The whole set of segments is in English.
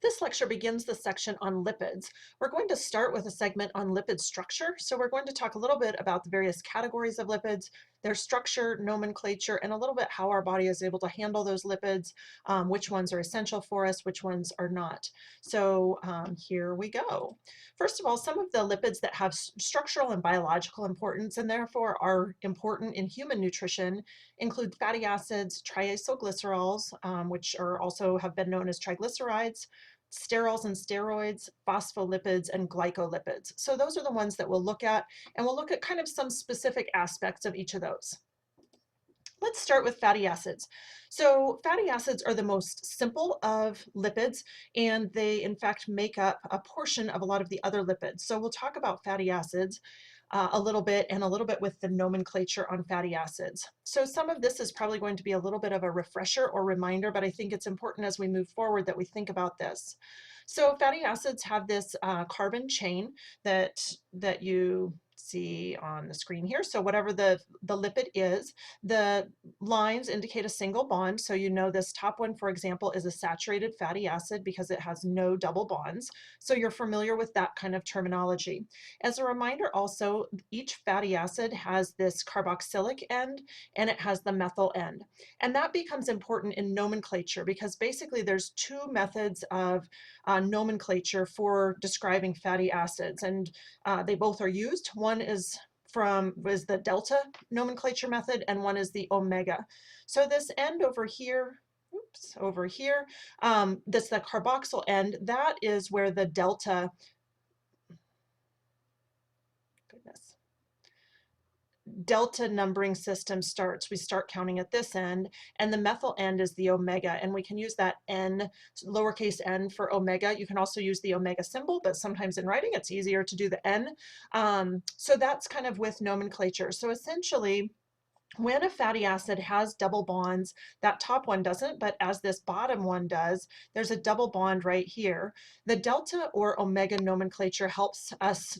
This lecture begins the section on lipids. We're going to start with a segment on lipid structure. So we're going to talk a little bit about the various categories of lipids, their structure, nomenclature, and a little bit how our body is able to handle those lipids, which ones are essential for us, which ones are not. So here we go. First of all, some of the lipids that have structural and biological importance and therefore are important in human nutrition include fatty acids, triacylglycerols, which are also have been known as triglycerides, sterols and steroids, phospholipids, and glycolipids. So those are the ones that we'll look at, and we'll look at kind of some specific aspects of each of those. Let's start with fatty acids. So fatty acids are the most simple of lipids, and they in fact make up a portion of a lot of the other lipids. So we'll talk about fatty acids a little bit and a little bit with the nomenclature on fatty acids. So some of this is probably going to be a little bit of a refresher or reminder, but I think it's important as we move forward that we think about this. So fatty acids have this carbon chain that you see on the screen here. So whatever the lipid is, the lines indicate a single bond. So you know this top one, for example, is a saturated fatty acid because it has no double bonds. So you're familiar with that kind of terminology. As a reminder also, each fatty acid has this carboxylic end and it has the methyl end. And that becomes important in nomenclature because basically there's two methods of nomenclature for describing fatty acids, and they both are used. One is the delta nomenclature method, and one is the omega. So this end over here, over here, that's the carboxyl end, that is where the delta, goodness, delta numbering system starts. We start counting at this end, and the methyl end is the omega, and we can use that n, lowercase n, for omega. You can also use the omega symbol, but sometimes in writing it's easier to do the n. So that's kind of with nomenclature. So essentially, when a fatty acid has double bonds, that top one doesn't, but as this bottom one does, there's a double bond right here. The delta or omega nomenclature helps us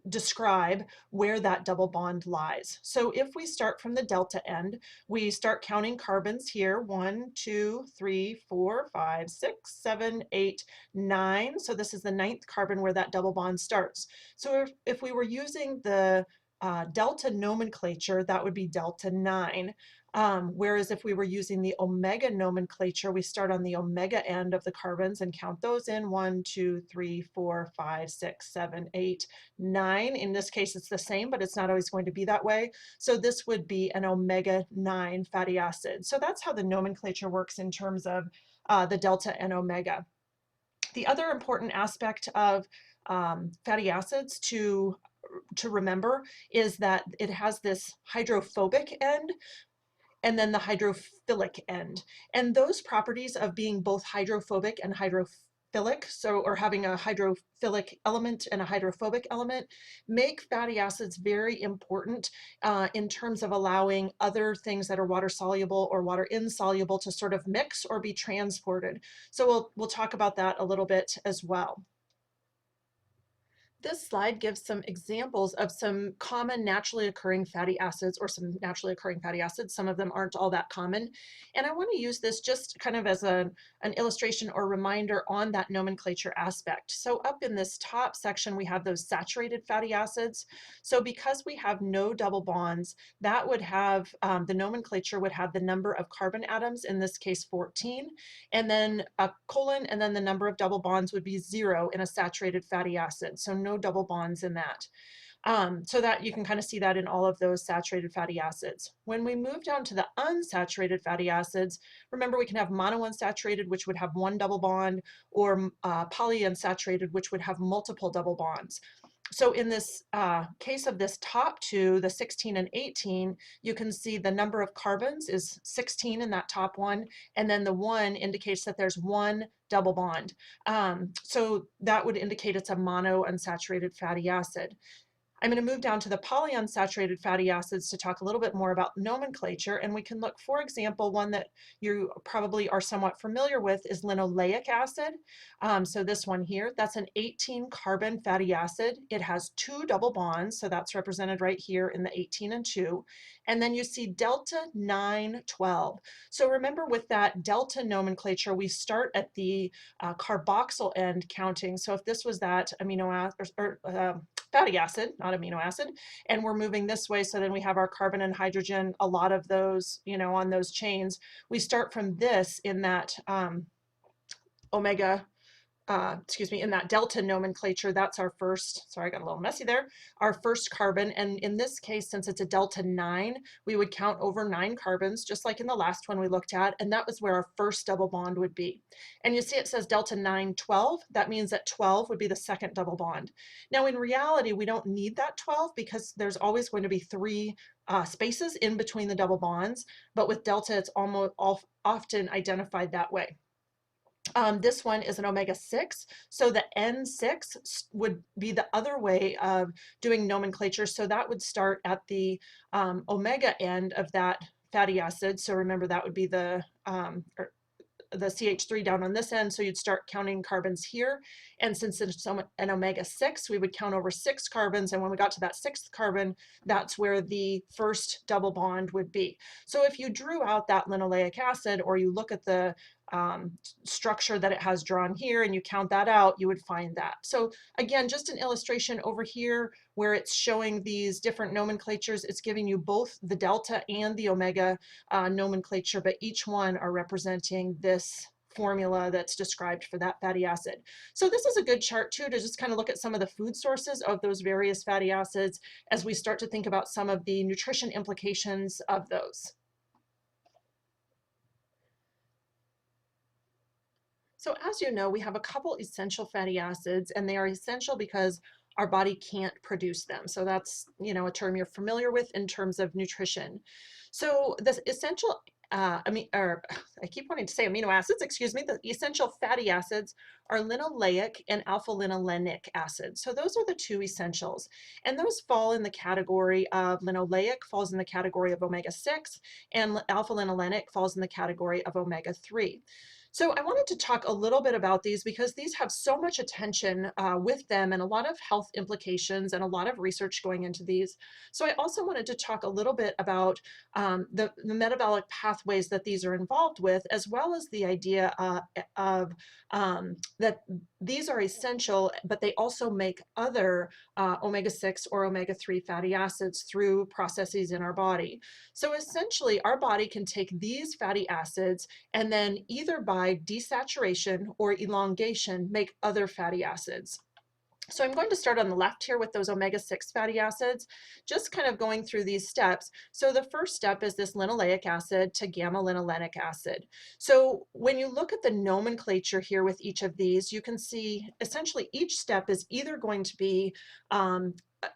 describe where that double bond lies. So if we start from the delta end, we start counting carbons here: 1, 2, 3, 4, 5, 6, 7, 8, 9. So this is the ninth carbon where that double bond starts. So if we were using the delta nomenclature, that would be delta 9. Whereas if we were using the omega nomenclature, we start on the omega end of the carbons and count those in: 1, 2, 3, 4, 5, 6, 7, 8, 9. In this case, it's the same, but it's not always going to be that way. So this would be an omega 9 fatty acid. So that's how the nomenclature works in terms of the delta and omega. The other important aspect of fatty acids to remember is that it has this hydrophobic end and then the hydrophilic end. And those properties of being both hydrophobic and hydrophilic, or having a hydrophilic element and a hydrophobic element, make fatty acids very important in terms of allowing other things that are water soluble or water insoluble to sort of mix or be transported. So we'll talk about that a little bit as well. This slide gives some examples of some common naturally occurring fatty acids, or some naturally occurring fatty acids. Some of them aren't all that common. And I want to use this just kind of as an illustration or reminder on that nomenclature aspect. So up in this top section, we have those saturated fatty acids. So because we have no double bonds, that would have, the nomenclature would have the number of carbon atoms, in this case 14, and then a colon, and then the number of double bonds would be 0 in a saturated fatty acid. So no double bonds in that. So that you can kind of see that in all of those saturated fatty acids. When we move down to the unsaturated fatty acids, remember we can have monounsaturated, which would have one double bond, or polyunsaturated, which would have multiple double bonds. So in this case of this top two, the 16 and 18, you can see the number of carbons is 16 in that top one, and then the 1 indicates that there's one double bond. So that would indicate it's a monounsaturated fatty acid. I'm going to move down to the polyunsaturated fatty acids to talk a little bit more about nomenclature, and we can look, for example, one that you probably are somewhat familiar with is linoleic acid. So this one here, that's an 18 carbon fatty acid. It has 2 double bonds, so that's represented right here in the 18 and 2. And then you see delta 912. So remember, with that delta nomenclature, we start at the carboxyl end counting. So if this was that amino acid or fatty acid, not amino acid, and we're moving this way, so then we have our carbon and hydrogen, a lot of those, on those chains. We start from this in that omega in that delta nomenclature. That's our first, sorry, I got a little messy there, our first carbon. And in this case, since it's a delta 9, we would count over 9 carbons, just like in the last one we looked at, and that was where our first double bond would be. And you see it says delta 912. That means that 12 would be the second double bond. Now, in reality, we don't need that 12 because there's always going to be 3 spaces in between the double bonds, but with delta, it's almost often identified that way. This one is an omega-6, so the N6 would be the other way of doing nomenclature. So that would start at the omega end of that fatty acid. So remember, that would be the CH3 down on this end, so you'd start counting carbons here. And since it's an omega-6, we would count over 6 carbons, and when we got to that 6th carbon, that's where the first double bond would be. So if you drew out that linoleic acid, or you look at the structure that it has drawn here and you count that out, you would find that. So again, just an illustration over here where it's showing these different nomenclatures. It's giving you both the delta and the omega nomenclature, but each one are representing this formula that's described for that fatty acid. So this is a good chart too, to just kind of look at some of the food sources of those various fatty acids as we start to think about some of the nutrition implications of those. So as you know, we have a couple essential fatty acids, and they are essential because our body can't produce them. So that's, a term you're familiar with in terms of nutrition. So the essential, I keep wanting to say amino acids, excuse me, the essential fatty acids are linoleic and alpha-linolenic acids. So those are the 2 essentials. And those fall in the category of linoleic falls in the category of omega-6, and alpha-linolenic falls in the category of omega-3. So I wanted to talk a little bit about these because these have so much attention with them, and a lot of health implications and a lot of research going into these. So I also wanted to talk a little bit about the metabolic pathways that these are involved with, as well as the idea of that these are essential, but they also make other omega-6 or omega-3 fatty acids through processes in our body. So essentially, our body can take these fatty acids and then either by desaturation or elongation make other fatty acids. So I'm going to start on the left here with those omega-6 fatty acids, just kind of going through these steps. So the first step is this linoleic acid to gamma-linolenic acid. So when you look at the nomenclature here with each of these, you can see essentially each step is either going to be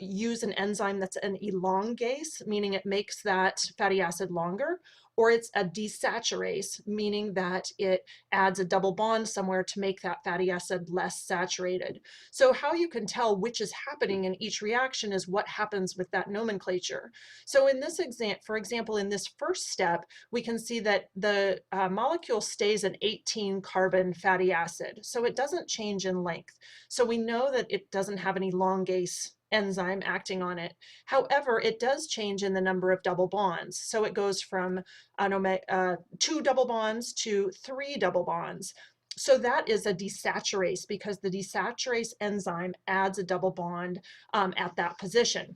use an enzyme that's an elongase, meaning it makes that fatty acid longer, or it's a desaturase, meaning that it adds a double bond somewhere to make that fatty acid less saturated. So how you can tell which is happening in each reaction is what happens with that nomenclature. So in this for example, in this first step, we can see that the molecule stays an 18 carbon fatty acid. So it doesn't change in length. So we know that it doesn't have an elongase enzyme acting on it. However, it does change in the number of double bonds. So it goes from 2 double bonds to 3 double bonds. So that is a desaturase because the desaturase enzyme adds a double bond at that position.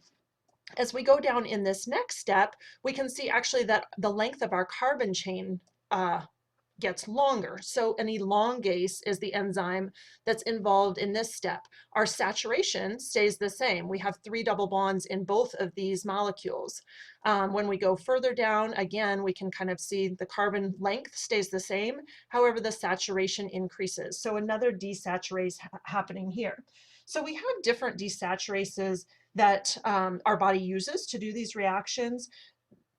As we go down in this next step, we can see actually that the length of our carbon chain gets longer. So an elongase is the enzyme that's involved in this step. Our saturation stays the same. We have 3 double bonds in both of these molecules. When we go further down, again, we can kind of see the carbon length stays the same. However, the saturation increases. So another desaturase happening here. So we have different desaturases that our body uses to do these reactions.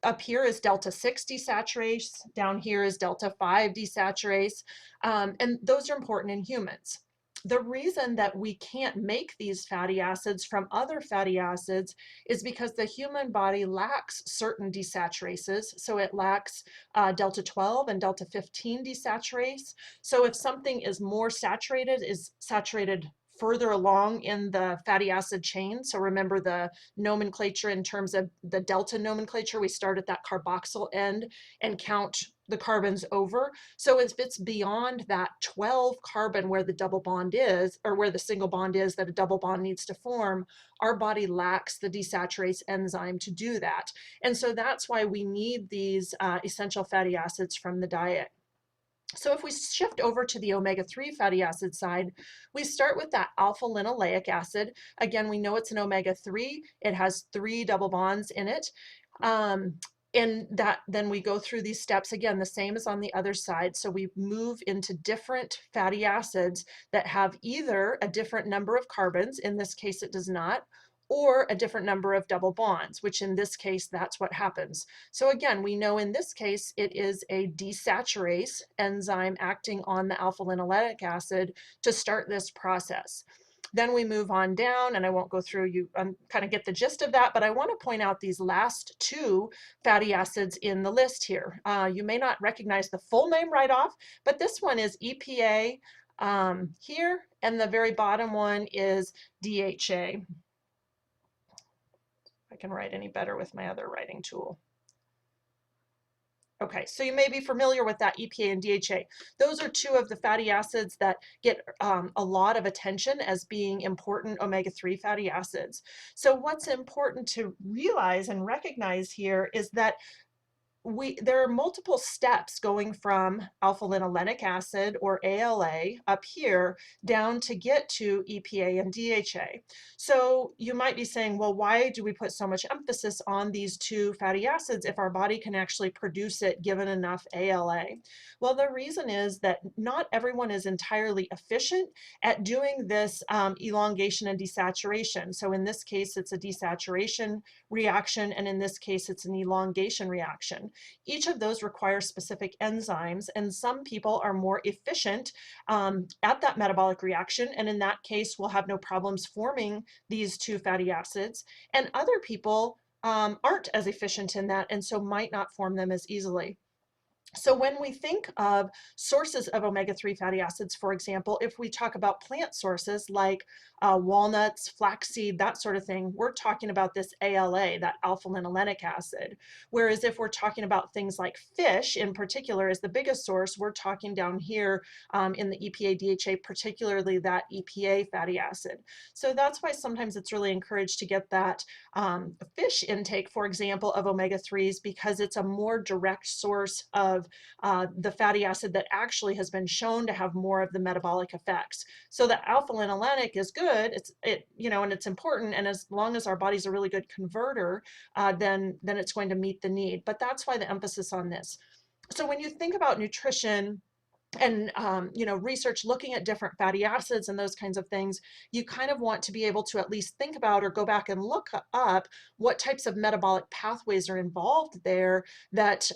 Up here is delta 6 desaturase, down here is delta 5 desaturase, and those are important in humans. The reason that we can't make these fatty acids from other fatty acids is because the human body lacks certain desaturases. So it lacks delta 12 and delta 15 desaturase. So if something is more saturated, is saturated further along in the fatty acid chain. So remember the nomenclature in terms of the delta nomenclature, we start at that carboxyl end and count the carbons over. So if it's beyond that 12 carbon where the double bond is, or where the single bond is that a double bond needs to form, our body lacks the desaturase enzyme to do that. And so that's why we need these essential fatty acids from the diet. So if we shift over to the omega-3 fatty acid side, we start with that alpha linoleic acid. Again, we know it's an omega-3. It has 3 double bonds in it. And that then we go through these steps again, the same as on the other side. So we move into different fatty acids that have either a different number of carbons, in this case it does not, or a different number of double bonds, which in this case, that's what happens. So again, we know in this case, it is a desaturase enzyme acting on the alpha linoleic acid to start this process. Then we move on down, and I won't go through, you kind of get the gist of that, but I want to point out these last 2 fatty acids in the list here. You may not recognize the full name right off, but this one is EPA here, and the very bottom one is DHA. I can write any better with my other writing tool. Okay, so you may be familiar with that EPA and DHA. Those are 2 of the fatty acids that get a lot of attention as being important omega-3 fatty acids. So what's important to realize and recognize here is that there are multiple steps going from alpha linolenic acid, or ALA, up here down to get to EPA and DHA. So you might be saying, well, why do we put so much emphasis on these 2 fatty acids if our body can actually produce it given enough ALA? Well, the reason is that not everyone is entirely efficient at doing this elongation and desaturation. So in this case, it's a desaturation reaction, and in this case, it's an elongation reaction. Each of those requires specific enzymes, and some people are more efficient at that metabolic reaction, and in that case will have no problems forming these 2 fatty acids, and other people aren't as efficient in that and so might not form them as easily. So when we think of sources of omega-3 fatty acids, for example, if we talk about plant sources like walnuts, flaxseed, that sort of thing, we're talking about this ALA, that alpha linolenic acid. Whereas if we're talking about things like fish in particular is the biggest source, we're talking down here in the EPA, DHA, particularly that EPA fatty acid. So that's why sometimes it's really encouraged to get that fish intake, for example, of omega-3s, because it's a more direct source of the fatty acid that actually has been shown to have more of the metabolic effects. So the alpha linolenic is good, and it's important, and as long as our body's a really good converter, then it's going to meet the need. But that's why the emphasis on this. So when you think about nutrition and research looking at different fatty acids and those kinds of things, you kind of want to be able to at least think about or go back and look up what types of metabolic pathways are involved there that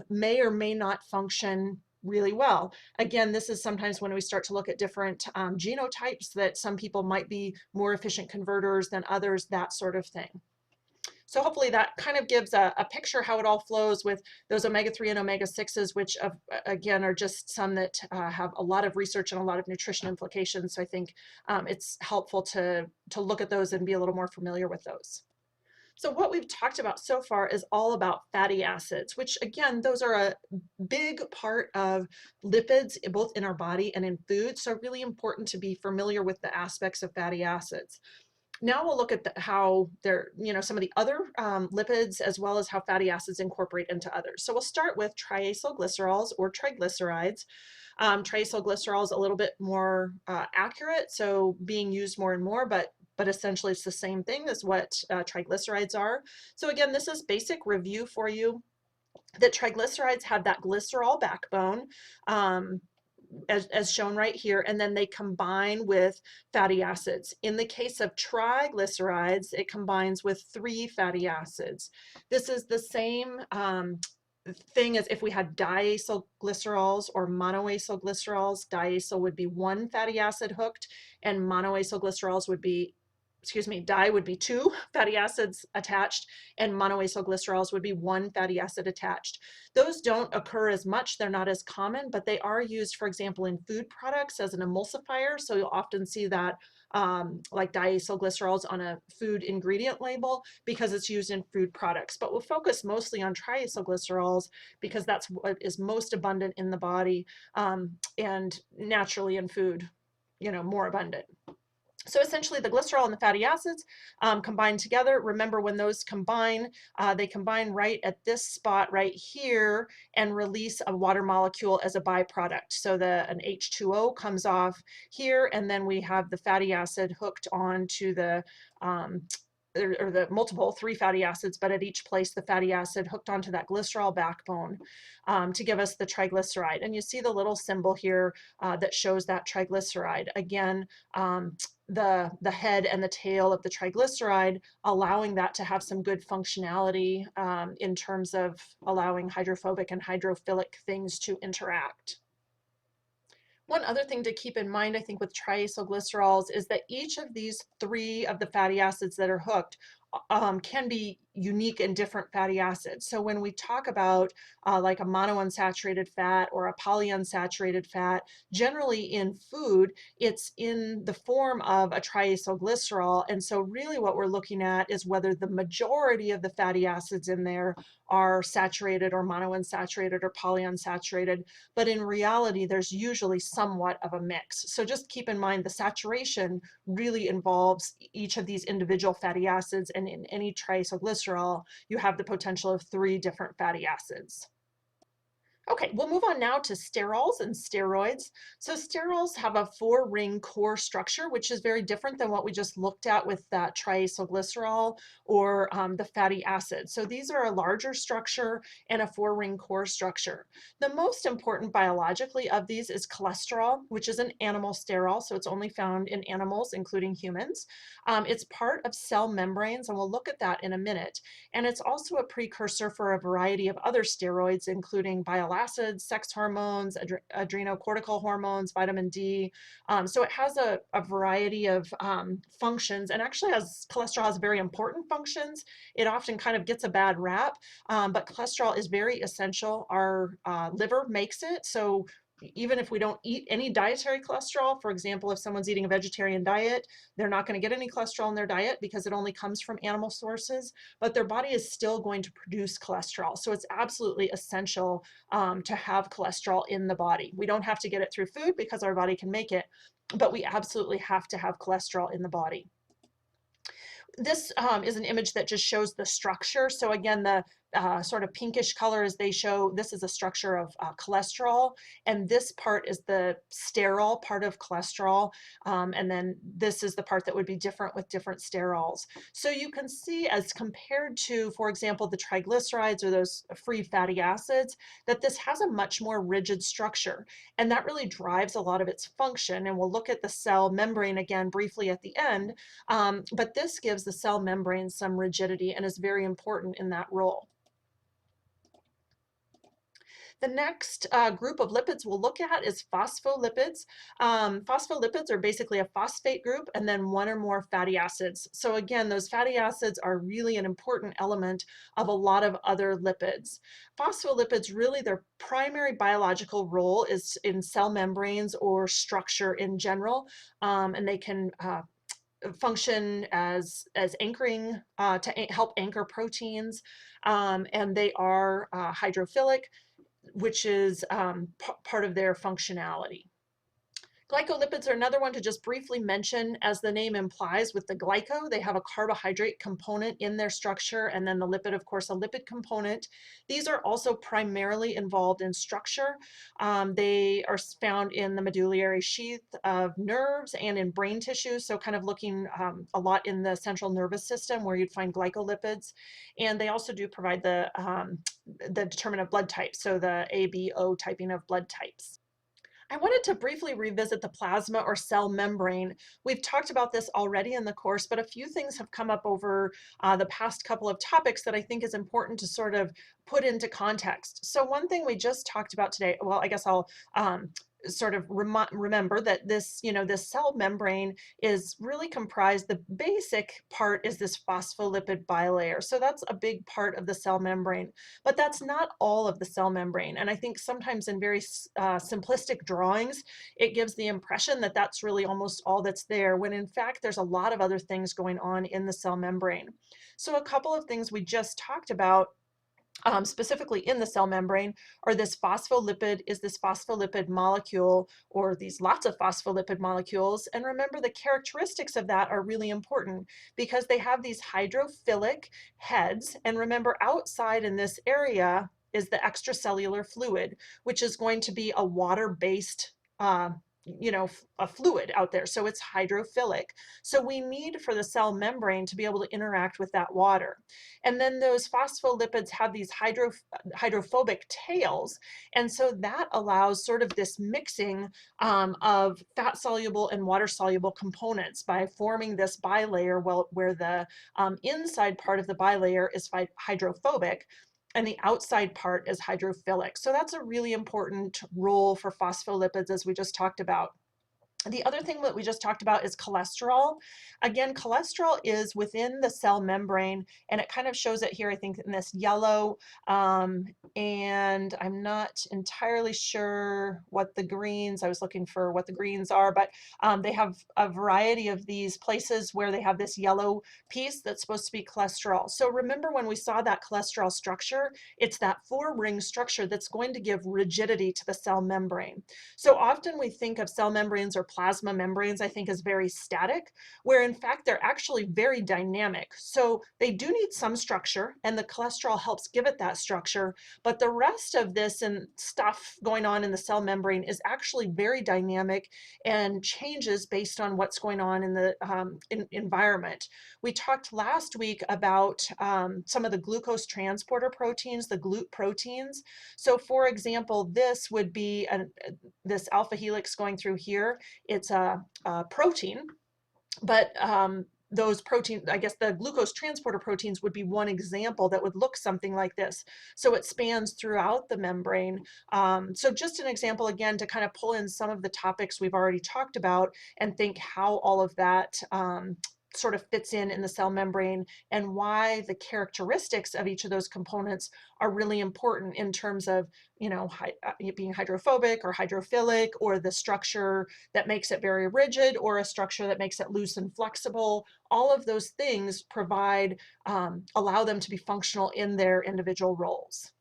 may or may not function really well. Again, this is sometimes when we start to look at different genotypes, that some people might be more efficient converters than others, that sort of thing. So hopefully that kind of gives a picture how it all flows with those omega-3 and omega-6s, which again are just some that have a lot of research and a lot of nutrition implications. So I think it's helpful to look at those and be a little more familiar with those. So what we've talked about so far is all about fatty acids, which again, those are a big part of lipids, both in our body and in food. So really important to be familiar with the aspects of fatty acids. Now we'll look at how they're, some of the other lipids, as well as how fatty acids incorporate into others. So we'll start with triacylglycerols, or triglycerides. Triacylglycerol is a little bit more accurate, so being used more and more, but essentially it's the same thing as what triglycerides are. So again, this is basic review for you, that triglycerides have that glycerol backbone, as shown right here, and then they combine with fatty acids. In the case of triglycerides, it combines with 3 fatty acids. This is the same thing is if we had diacylglycerols or monoacylglycerols, diacyl would be one fatty acid hooked, and monoacylglycerols would be, excuse me, di would be two fatty acids attached, and monoacylglycerols would be one fatty acid attached. Those don't occur as much, they're not as common, but they are used, for example, in food products as an emulsifier. So you'll often see that like diacylglycerols on a food ingredient label because it's used in food products. But we'll focus mostly on triacylglycerols because that's what is most abundant in the body and naturally in food, more abundant. So essentially the glycerol and the fatty acids combine together. Remember, when those combine, they combine right at this spot right here and release a water molecule as a byproduct. So an H2O comes off here, and then we have the fatty acid hooked onto the or the multiple three fatty acids, but at each place the fatty acid hooked onto that glycerol backbone to give us the triglyceride. And you see the little symbol here that shows that triglyceride. Again, the head and the tail of the triglyceride, allowing that to have some good functionality in terms of allowing hydrophobic and hydrophilic things to interact. One other thing to keep in mind, I think, with triacylglycerols is that each of these three of the fatty acids that are hooked can be unique and different fatty acids. So when we talk about like a monounsaturated fat or a polyunsaturated fat, generally in food, it's in the form of a triacylglycerol. And so really what we're looking at is whether the majority of the fatty acids in there are saturated or monounsaturated or polyunsaturated. But in reality, there's usually somewhat of a mix. So just keep in mind the saturation really involves each of these individual fatty acids, and in any triacylglycerol, you have the potential of three different fatty acids. Okay, we'll move on now to sterols and steroids. So sterols have a four-ring core structure, which is very different than what we just looked at with that triacylglycerol or the fatty acid. So these are a larger structure and a four-ring core structure. The most important biologically of these is cholesterol, which is an animal sterol, so it's only found in animals, including humans. It's part of cell membranes, and we'll look at that in a minute. And it's also a precursor for a variety of other steroids, including bile acids, sex hormones, adrenocortical hormones, vitamin D. So it has a variety of functions, and actually cholesterol has very important functions. It often kind of gets a bad rap, but cholesterol is very essential. Our liver makes it, so even if we don't eat any dietary cholesterol, for example, if someone's eating a vegetarian diet, they're not going to get any cholesterol in their diet because it only comes from animal sources, but their body is still going to produce cholesterol. So it's absolutely essential to have cholesterol in the body. We don't have to get it through food because our body can make it, but we absolutely have to have cholesterol in the body. This is an image that just shows the structure. So again, the sort of pinkish colors, they show this is a structure of cholesterol, and this part is the sterol part of cholesterol, and then this is the part that would be different with different sterols. So you can see, as compared to, for example, the triglycerides or those free fatty acids, that this has a much more rigid structure, and that really drives a lot of its function. And we'll look at the cell membrane again briefly at the end, but this gives the cell membrane some rigidity and is very important in that role. The next group of lipids we'll look at is phospholipids. Phospholipids are basically a phosphate group and then one or more fatty acids. So again, those fatty acids are really an important element of a lot of other lipids. Phospholipids, really their primary biological role is in cell membranes or structure in general, and they can function as anchoring to help anchor proteins, and they are hydrophilic, which is part of their functionality. Glycolipids are another one to just briefly mention. As the name implies, with the glyco, they have a carbohydrate component in their structure, and then the lipid, of course, a lipid component. These are also primarily involved in structure. They are found in the medullary sheath of nerves and in brain tissue, so kind of looking a lot in the central nervous system where you'd find glycolipids. And they also do provide the determinant of blood type, so the A, B, O typing of blood types. I wanted to briefly revisit the plasma or cell membrane. We've talked about this already in the course, but a few things have come up over the past couple of topics that I think is important to sort of put into context. So one thing we just talked about today, well, I guess I'll sort of remember that this, this cell membrane is really comprised, the basic part is this phospholipid bilayer. So that's a big part of the cell membrane, but that's not all of the cell membrane. And I think sometimes in very simplistic drawings, it gives the impression that that's really almost all that's there, when in fact, there's a lot of other things going on in the cell membrane. So a couple of things we just talked about specifically in the cell membrane, or this phospholipid is this phospholipid molecule, or these lots of phospholipid molecules. And remember, the characteristics of that are really important because they have these hydrophilic heads. And remember, outside in this area is the extracellular fluid, which is going to be a water-based a fluid out there. So it's hydrophilic. So we need for the cell membrane to be able to interact with that water. And then those phospholipids have these hydrophobic tails. And so that allows sort of this mixing of fat soluble and water soluble components by forming this bilayer, where the inside part of the bilayer is hydrophobic and the outside part is hydrophilic. So that's a really important role for phospholipids, as we just talked about. The other thing that we just talked about is cholesterol. Again, cholesterol is within the cell membrane, and it kind of shows it here, I think, in this yellow, and I'm not entirely sure what the greens, I was looking for what the greens are, but they have a variety of these places where they have this yellow piece that's supposed to be cholesterol. So remember when we saw that cholesterol structure, it's that four-ring structure that's going to give rigidity to the cell membrane. So often we think of cell membranes or plasma membranes, I think, as very static, where in fact they're actually very dynamic. So they do need some structure, and the cholesterol helps give it that structure, but the rest of this and stuff going on in the cell membrane is actually very dynamic and changes based on what's going on in the environment. We talked last week about some of the glucose transporter proteins, the GLUT proteins. So for example, this would be this alpha helix going through here. It's a protein, but those proteins, I guess the glucose transporter proteins would be one example that would look something like this. So it spans throughout the membrane. So just an example, again, to kind of pull in some of the topics we've already talked about and think how all of that sort of fits in the cell membrane, and why the characteristics of each of those components are really important in terms of, it being hydrophobic or hydrophilic, or the structure that makes it very rigid, or a structure that makes it loose and flexible. All of those things allow them to be functional in their individual roles.